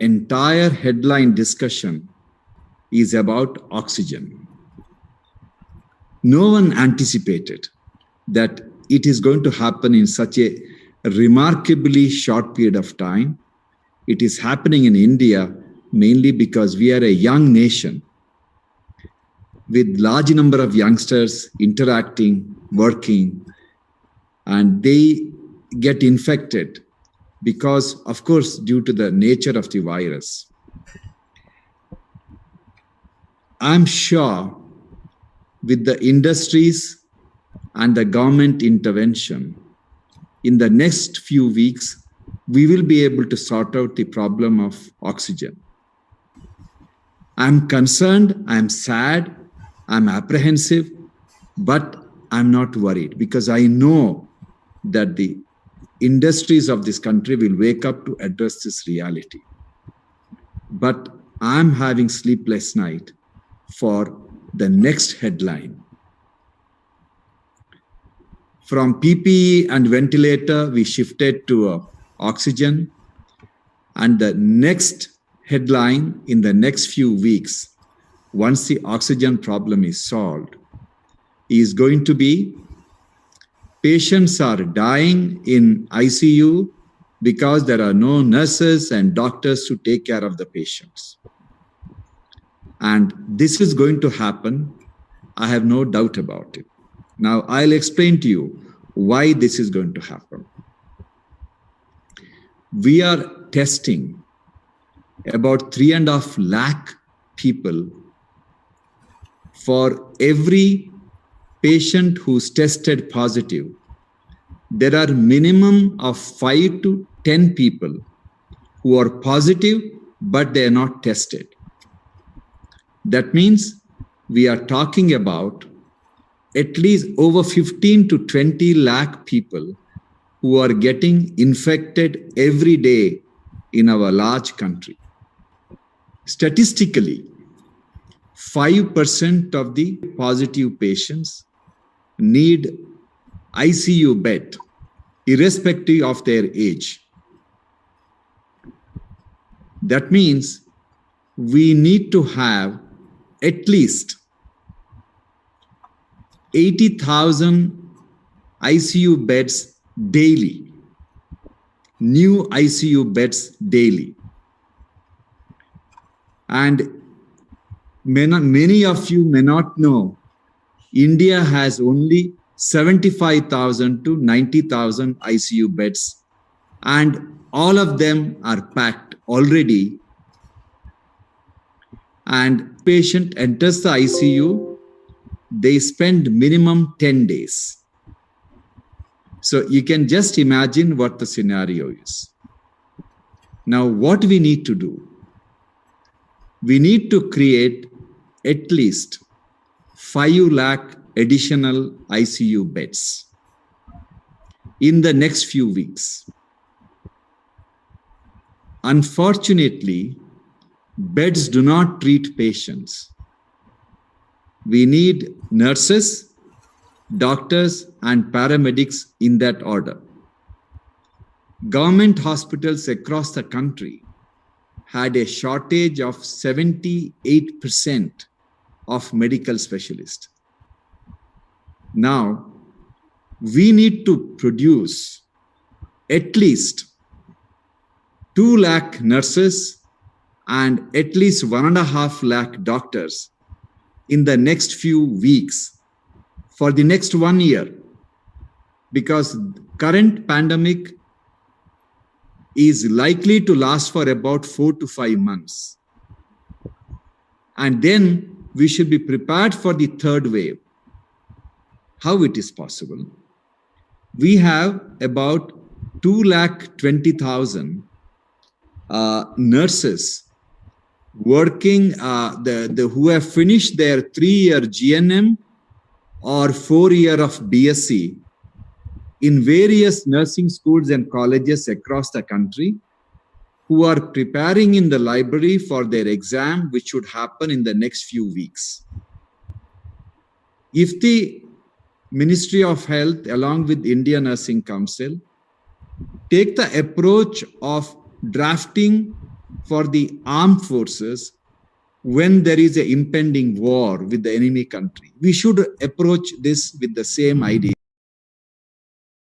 entire headline discussion is about oxygen. No one anticipated that it is going to happen in such a remarkably short period of time. It is happening in India mainly because we are a young nation with large number of youngsters interacting, working, and they get infected because, of course, due to the nature of the virus. I'm sure with the industries and the government intervention, in the next few weeks, we will be able to sort out the problem of oxygen. I'm concerned, I'm sad, I'm apprehensive, but I'm not worried because I know that the industries of this country will wake up to address this reality. But I'm having sleepless night for the next headline. From PPE and ventilator, we shifted to oxygen. And the next headline in the next few weeks, once the oxygen problem is solved, is going to be patients are dying in ICU because there are no nurses and doctors to take care of the patients. And this is going to happen. I have no doubt about it. Now, I'll explain to you why this is going to happen. We are testing about 3.5 lakh people for every patient who's tested positive. There are minimum of 5 to 10 people who are positive, but they are not tested. That means we are talking about at least over 15 to 20 lakh people who are getting infected every day in our large country. Statistically, 5% of the positive patients need ICU bed, irrespective of their age. That means we need to have at least 80,000 ICU beds daily, new ICU beds daily. And many of you may not know, India has only 75,000 to 90,000 ICU beds, and all of them are packed already. And patient enters the ICU, they spend minimum 10 days. So you can just imagine what the scenario is. Now, what we need to do? We need to create at least 5 lakh additional ICU beds in the next few weeks. Unfortunately, beds do not treat patients. We need nurses, doctors, and paramedics in that order. Government hospitals across the country had a shortage of 78% of medical specialists. Now, we need to produce at least 2 lakh nurses and at least 1.5 lakh doctors in the next few weeks for the next 1 year, because current pandemic is likely to last for about 4 to 5 months. And then we should be prepared for the third wave. How it is possible? We have about 220,000 nurses working, who have finished their 3-year GNM or 4-year of BSc in various nursing schools and colleges across the country, who are preparing in the library for their exam, which should happen in the next few weeks. If the Ministry of Health, along with Indian Nursing Council, take the approach of drafting for the armed forces when there is an impending war with the enemy country. We should approach this with the same idea.